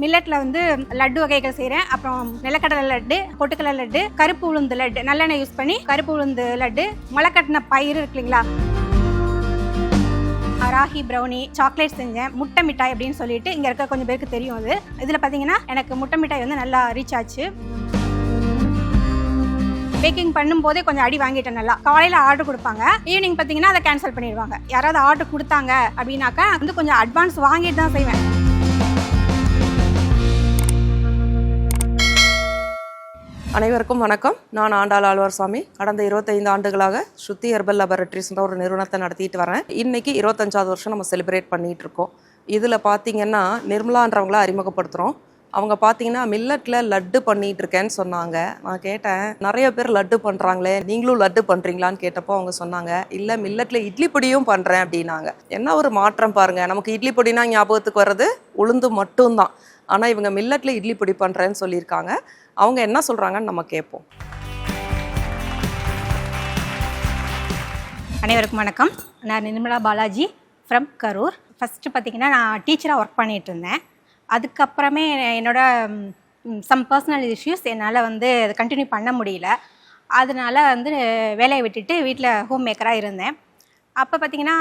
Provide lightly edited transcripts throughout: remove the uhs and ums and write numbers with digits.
மில்லட்ல வந்து லட்டு வகைகள் செய்கிறேன். அப்புறம் நிலக்கடலை லட்டு, பொட்டுக்கடலை லட்டு, கருப்பு உளுந்து லட்டு, நல்லெண்ணெய் யூஸ் பண்ணி கருப்பு உளுந்து லட்டு, முளைக்கட்டின பயிறு இருக்கு இல்லைங்களா, ராகி ப்ரௌனி, சாக்லேட் செஞ்சேன். முட்டை மிட்டாய் அப்படின்னு சொல்லிட்டு இங்கே இருக்க கொஞ்சம் பேருக்கு தெரியும். அது இதில் பார்த்தீங்கன்னா எனக்கு முட்டை மிட்டாய் வந்து நல்லா ரீச் ஆச்சு. பேக்கிங் பண்ணும்போதே கொஞ்சம் அடி வாங்கிட்டேன். நல்லா காலையில் ஆர்டர் கொடுப்பாங்க, ஈவினிங் பார்த்தீங்கன்னா அதை கேன்சல் பண்ணிடுவாங்க. யாராவது ஆர்டர் கொடுத்தாங்க அப்படின்னாக்கா வந்து கொஞ்சம் அட்வான்ஸ் வாங்கிட்டு தான் செய்வேன். அனைவருக்கும் வணக்கம். நான் ஆண்டாள் ஆழ்வார் சாமி. கடந்த 25 ஆண்டுகளாக ஸ்ருதி ஹெர்பல் லேபரட்டரிஸ்ன்ற ஒரு நிறுவனத்தை நடத்திட்டு வரேன். இன்னைக்கு 25வது வருஷம் நம்ம செலிப்ரேட் பண்ணிட்டு இருக்கோம். இதில் பார்த்தீங்கன்னா நிர்மலான்றவங்கள அறிமுகப்படுத்துகிறோம். அவங்க பார்த்தீங்கன்னா மில்லட்டில் லட்டு பண்ணிகிட்டு இருக்கேன்னு சொன்னாங்க. நான் கேட்டேன், நிறைய பேர் லட்டு பண்ணுறாங்களே, நீங்களும் லட்டு பண்ணுறீங்களான்னு கேட்டப்போ அவங்க சொன்னாங்க, இல்லை மில்லட்டில் இட்லி பொடியும் பண்ணுறேன் அப்படின்னாங்க. என்ன ஒரு மாற்றம் பாருங்கள். நமக்கு இட்லி பொடினா ஞாபகத்துக்கு வர்றது உளுந்து மட்டும்தான். ஆனால் இவங்க மில்லட்டில் இட்லி பொடி பண்ணுறேன்னு சொல்லியிருக்காங்க. அவங்க என்ன சொல்கிறாங்கன்னு நம்ம கேட்போம். அனைவருக்கும் வணக்கம். நான் நிர்மலா பாலாஜி ஃப்ரம் கரூர். ஃபஸ்ட்டு பார்த்திங்கன்னா நான் டீச்சராக ஒர்க் பண்ணிகிட்டு இருந்தேன். அதுக்கப்புறமே என்னோடய சம் பர்சனல் இஷ்யூஸ் என்னால் வந்து அதை கண்டினியூ பண்ண முடியல. அதனால் வந்து வேலையை விட்டுட்டு வீட்டில் ஹோம் மேக்கராக இருந்தேன். அப்போ பார்த்திங்கன்னா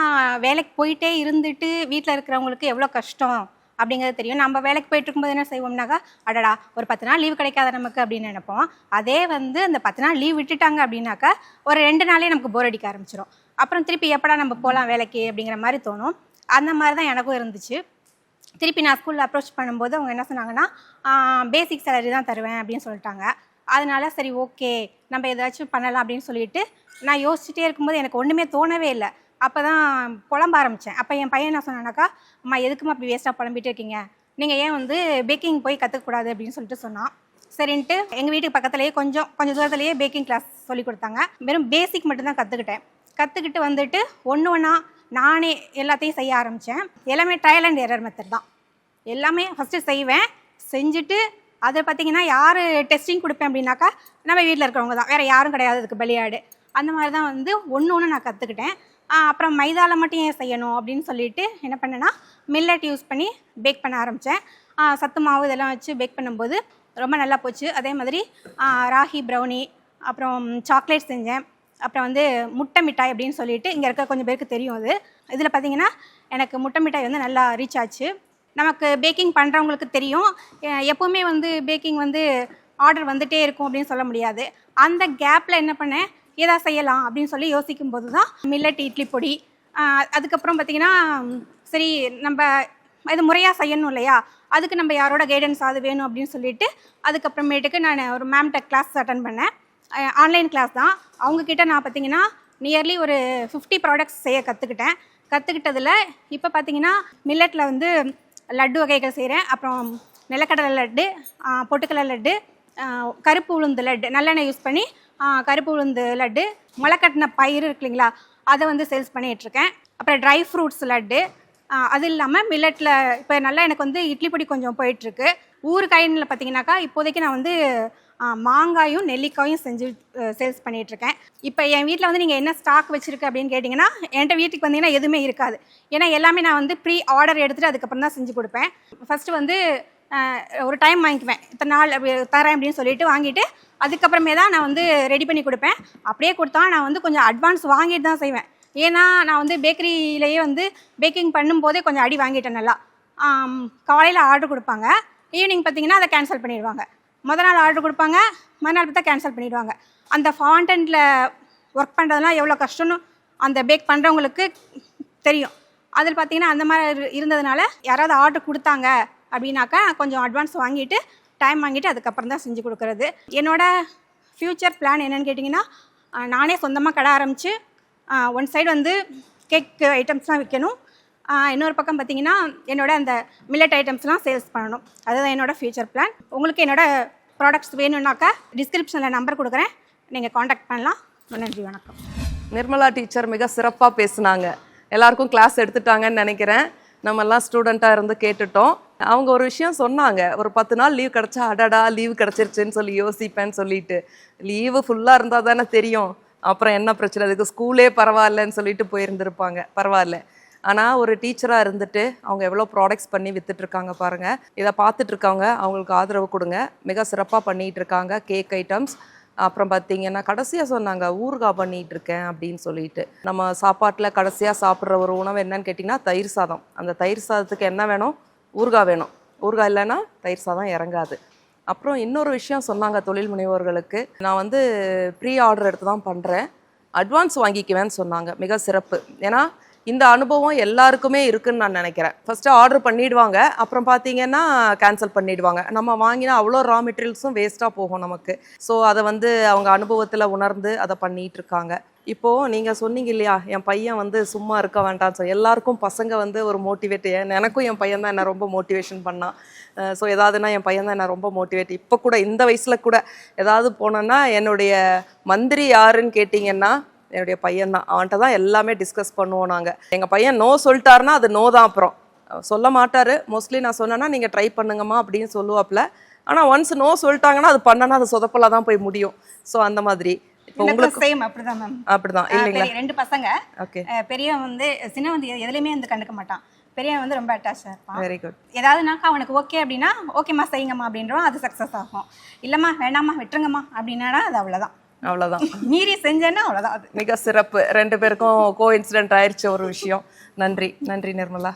வேலைக்கு போயிட்டே இருந்துட்டு வீட்டில் இருக்கிறவங்களுக்கு எவ்வளோ கஷ்டம் அப்படிங்கிறது தெரியும். நம்ம வேலைக்கு போயிட்டு இருக்கும்போது என்ன செய்வோம்னாக்கா, அடடா ஒரு 10 நாள் லீவ் கிடைக்காத நமக்கு அப்படின்னு நினைப்போம். அதே வந்து அந்த 10 நாள் லீவ் விட்டுட்டாங்க அப்படின்னாக்கா ஒரு 2 நாளே நமக்கு போர் அடிக்க ஆரம்பிச்சிடும். அப்புறம் திருப்பி எப்படா நம்ம போகலாம் வேலைக்கு அப்படிங்கிற மாதிரி தோணும். அந்த மாதிரி தான் எனக்கும் இருந்துச்சு. திருப்பி நான் ஸ்கூலில் அப்ரோச் பண்ணும்போது அவங்க என்ன சொன்னாங்கன்னா, பேசிக் சேலரி தான் தருவேன் அப்படின்னு சொல்லிட்டாங்க. அதனால சரி ஓகே நம்ம ஏதாச்சும் பண்ணலாம் அப்படின்னு சொல்லிட்டு நான் யோசிச்சுட்டே இருக்கும்போது எனக்கு ஒன்றுமே தோணவே இல்லை. அப்போ தான் புலம்ப ஆரம்பித்தேன். அப்போ என் பையன் என்ன சொன்னானாக்கா, அம்மா எதுக்குமா அப்படி வேஸ்ட்டாக புலம்பிட்டு இருக்கீங்க, நீங்கள் ஏன் வந்து பேக்கிங் போய் கற்றுக்கக்கூடாது அப்படின்னு சொல்லிட்டு சொன்னான். சரின்ட்டு எங்கள் வீட்டுக்கு பக்கத்துலேயே கொஞ்சம் தூரத்துலேயே பேக்கிங் கிளாஸ் சொல்லி கொடுத்தாங்க. வெறும் பேசிக் மட்டும்தான் கற்றுக்கிட்டு வந்துட்டு ஒன்று ஒன்றா நானே எல்லாத்தையும் செய்ய ஆரம்பித்தேன். எல்லாமே ட்ரையல் அண்ட் எரர் மெத்தட் தான். எல்லாமே ஃபஸ்ட்டு செய்வேன். செஞ்சுட்டு அதை பார்த்திங்கன்னா யார் டெஸ்டிங் கொடுப்பேன் அப்படின்னாக்கா நம்ம வீட்டில் இருக்கிறவங்க தான், வேறு யாரும் கிடையாது அதுக்கு பலியாடு. அந்த மாதிரி தான் வந்து ஒன்று நான் கற்றுக்கிட்டேன். அப்புறம் மைதாவில் மட்டும் ஏன் செய்யணும் அப்படின்னு சொல்லிட்டு என்ன பண்ணேன்னா, மில்லட் யூஸ் பண்ணி பேக் பண்ண ஆரம்பித்தேன். சத்து மாவு இதெல்லாம் வச்சு பேக் பண்ணும்போது ரொம்ப நல்லா போச்சு. அதே மாதிரி ராகி ப்ரௌனி, அப்புறம் சாக்லேட் செஞ்சேன். அப்புறம் வந்து முட்டை மிட்டாய் அப்படின்னு சொல்லிட்டு இங்கே இருக்க கொஞ்சம் பேருக்கு தெரியும். அது இதில் பார்த்திங்கன்னா எனக்கு முட்டை மிட்டாய் வந்து நல்லா ரீச் ஆச்சு. நமக்கு பேக்கிங் பண்ணுறவங்களுக்கு தெரியும், எப்போவுமே வந்து பேக்கிங் வந்து ஆர்டர் வந்துகிட்டே இருக்கும் அப்படின்னு சொல்ல முடியாது. அந்த கேப்பில் என்ன பண்ணேன், ஏதா செய்யலாம் அப்படின்னு சொல்லி யோசிக்கும் போது தான் மில்லட் இட்லி பொடி. அதுக்கப்புறம் பார்த்திங்கன்னா சரி நம்ம இது முறையாக செய்யணும் இல்லையா, அதுக்கு நம்ம யாரோட கைடன்ஸ் அது வேணும் அப்படின்னு சொல்லிட்டு அதுக்கப்புறமேட்டுக்கு நான் ஒரு மேம்கிட்ட கிளாஸ் அட்டன் பண்ணேன். ஆன்லைன் கிளாஸ் தான். அவங்கக்கிட்ட நான் பார்த்திங்கன்னா நியர்லி ஒரு 50 ப்ராடக்ட்ஸ் செய்ய கற்றுக்கிட்டதில் இப்போ பார்த்திங்கன்னா மில்லட்டில் வந்து லட்டு வகைகள் செய்கிறேன். அப்புறம் நிலக்கடலை லட்டு, பொட்டுக்கடலை லட்டு, கருப்பு உளுந்து லட்டு, நல்லெண்ணெய் யூஸ் பண்ணி கருப்பு உளுந்து லட்டு, முளைக்கட்டின பயிறு இருக்கு இல்லைங்களா, அதை வந்து சேல்ஸ் பண்ணிகிட்ருக்கேன். அப்புறம் ட்ரை ஃப்ரூட்ஸ் லட்டு. அது இல்லாமல் மில்லட்டில் இப்போ நல்லா எனக்கு வந்து இட்லி பொடி கொஞ்சம் போயிட்டுருக்கு. ஊறுகாயின்னு பார்த்திங்கனாக்கா இப்போதைக்கு நான் வந்து மாங்காயும் நெல்லிக்காயும் செஞ்சு சேல்ஸ் பண்ணிகிட்ருக்கேன். இப்போ என் வீட்டில் வந்து நீங்கள் என்ன ஸ்டாக் வச்சுருக்கு அப்படின்னு கேட்டிங்கன்னா, என்கிட்ட வீட்டுக்கு வந்தீங்கன்னா எதுவுமே இருக்காது. ஏன்னா எல்லாமே நான் வந்து ப்ரீ ஆர்டர் எடுத்துகிட்டு அதுக்கப்புறம் தான் செஞ்சு கொடுப்பேன். ஃபஸ்ட்டு வந்து ஒரு டைம் வாங்கிக்குவேன், இத்தனை நாள் அப்படி தரேன் அப்படின்னு சொல்லிட்டு வாங்கிட்டு அதுக்கப்புறமே தான் நான் வந்து ரெடி பண்ணி கொடுப்பேன். அப்படியே கொடுத்தா நான் வந்து கொஞ்சம் அட்வான்ஸ் வாங்கிட்டு தான் செய்வேன். ஏன்னா நான் வந்து பேக்கரியிலேயே வந்து பேக்கிங் பண்ணும்போதே கொஞ்சம் அடி வாங்கிட்டேன். நல்லா காலையில் ஆர்டர் கொடுப்பாங்க, ஈவினிங் பார்த்திங்கன்னா அதை கேன்சல் பண்ணிடுவாங்க. முதல் நாள் ஆர்டர் கொடுப்பாங்க, மறுநாள் பார்த்தா கேன்சல் பண்ணிடுவாங்க. அந்த ஃபாண்டன்ட்டில் ஒர்க் பண்ணுறதுலாம் எவ்வளோ கஷ்டம்னு அந்த பேக் பண்ணுறவங்களுக்கு தெரியும். அதில் பார்த்திங்கன்னா அந்த மாதிரி இருந்ததுனால யாராவது ஆர்டர் கொடுத்தாங்க அப்படின்னாக்கா கொஞ்சம் அட்வான்ஸ் வாங்கிட்டு டைம் வாங்கிட்டு அதுக்கப்புறம் தான் செஞ்சு கொடுக்குறது. என்னோடய ஃப்யூச்சர் பிளான் என்னென்னு கேட்டிங்கன்னா, நானே சொந்தமாக கடை ஆரம்பித்து ஒன் சைடு வந்து கேக் ஐட்டம்ஸ்லாம் விற்கணும், இன்னொரு பக்கம் பார்த்திங்கன்னா என்னோட அந்த மில்லட் ஐட்டம்ஸ்லாம் சேல்ஸ் பண்ணணும். அதுதான் என்னோடய ஃப்யூச்சர் பிளான். உங்களுக்கு என்னோடய ப்ராடக்ட்ஸ் வேணும்னாக்கா டிஸ்கிரிப்ஷனில் நம்பர் கொடுக்குறேன், நீங்கள் காண்டாக்ட் பண்ணலாம். நன்றி, வணக்கம். நிர்மலா டீச்சர் மிக சிறப்பாக பேசுனாங்க. எல்லாருக்கும் கிளாஸ் எடுத்துட்டாங்கன்னு நினைக்கிறேன். நம்மெல்லாம் ஸ்டூடெண்ட்டாக இருந்து கேட்டுட்டோம். அவங்க ஒரு விஷயம் சொன்னாங்க, ஒரு 10 நாள் லீவ் கிடச்சா அடடா லீவ் கிடச்சிருச்சுன்னு சொல்லி யோசிப்பேன்னு சொல்லிட்டு. லீவு ஃபுல்லாக இருந்தால் தானே தெரியும் அப்புறம் என்ன பிரச்சனை, அதுக்கு ஸ்கூலே பரவாயில்லன்னு சொல்லிட்டு போயிருந்துருப்பாங்க. பரவாயில்ல, ஆனால் ஒரு டீச்சராக இருந்துட்டு அவங்க எவ்வளோ ப்ராடக்ட்ஸ் பண்ணி வித்துட்டு இருக்காங்க பாருங்கள். இதை பார்த்துட்டு இருக்கவங்க அவங்களுக்கு ஆதரவு கொடுங்க. மிக சிறப்பாக பண்ணிகிட்டு இருக்காங்க கேக் ஐட்டம்ஸ். அப்புறம் பார்த்தீங்கன்னா கடைசியாக சொன்னாங்க ஊறுகாய் பண்ணிகிட்டு இருக்கேன் அப்படின்னு சொல்லிட்டு. நம்ம சாப்பாட்டில் கடைசியாக சாப்பிட்ற ஒரு உணவு என்னன்னு கேட்டிங்கன்னா தயிர் சாதம். அந்த தயிர் சாதத்துக்கு என்ன வேணும்? ஊறுகாய் வேணும். ஊறுகாய் இல்லைன்னா தயிர் சாதம் இறங்காது. அப்புறம் இன்னொரு விஷயம் சொன்னாங்க தொழில் முனைவோர்களுக்கு, நான் வந்து ப்ரீ ஆர்டர் எடுத்து தான் பண்ணுறேன், அட்வான்ஸ் வாங்கிக்குவேன்னு சொன்னாங்க. மிக சிறப்பு. ஏன்னா இந்த அனுபவம் எல்லாருக்குமே இருக்குன்னு நான் நினைக்கிறேன். ஃபஸ்ட்டு ஆர்டர் பண்ணிடுவாங்க, அப்புறம் பார்த்தீங்கன்னா கேன்சல் பண்ணிடுவாங்க. நம்ம வாங்கினா அவ்வளோ ரா மெட்டீரியல்ஸும் வேஸ்ட்டாக போகும் நமக்கு. ஸோ அதை வந்து அவங்க அனுபவத்தில் உணர்ந்து அதை பண்ணிகிட்டு இருக்காங்க. இப்போது நீங்கள் சொன்னீங்க இல்லையா, என் பையன் வந்து சும்மா இருக்க வேண்டாம்னு சொல்லி. எல்லாருக்கும் பசங்க வந்து ஒரு மோட்டிவேட். எனக்கும் என் பையன் தான் என்னை ரொம்ப மோட்டிவேஷன் பண்ணான். ஸோ ஏதாவதுனா என் பையன் தான் என்னை ரொம்ப மோட்டிவேட். இப்போ கூட இந்த வயசில் கூட ஏதாவது போனோன்னா என்னுடைய மந்திரி யாருன்னு கேட்டிங்கன்னா என்னுடைய பையன் தான். அவன்கிட்ட தான் எல்லாமே டிஸ்கஸ் பண்ணுவோம் நாங்கள். எங்கள் பையன் நோ சொல்லிட்டாருன்னா அது நோ தான். அப்புறம் சொல்ல மாட்டார். மோஸ்ட்லி நான் சொன்னேன்னா நீங்கள் ட்ரை பண்ணுங்கம்மா அப்படின்னு சொல்லுவாப்பில். ஆனால் ஒன்ஸ் நோ சொல்லிட்டாங்கன்னா அது பண்ணனா அது சொதப்பலாக தான் போய் முடியும். ஸோ அந்த மாதிரி இப்போ உங்களுக்கு சேம் அப்படிதான் மேம். அப்படிதான் இல்லைங்களா? 2 பசங்க. ஓகே. பெரியவன் வந்து சின்ன வந்து எதுலையுமே வந்து கண்டுக்க மாட்டான். பெரியவன் வந்து ரொம்ப அட்டாச்சாக இருப்பான். Very good. ஏதாவதுனாக்கா அவனுக்கு ஓகே அப்படின்னா ஓகேம்மா செய்யுங்கம்மா அப்படின்றோம், அது சக்ஸஸ் ஆகும். இல்லைம்மா வேணாம்மா விட்டுருங்கம்மா அப்படின்னா அது அவ்வளோதான். அவ்வளோதான். மீறி செஞ்சேன்னா அவ்வளோதான். அது மிக சிறப்பு. 2 பேருக்கும் கோ இன்சிடென்ட் ஆயிடுச்சு ஒரு விஷயம். நன்றி நன்றி நிர்மலா.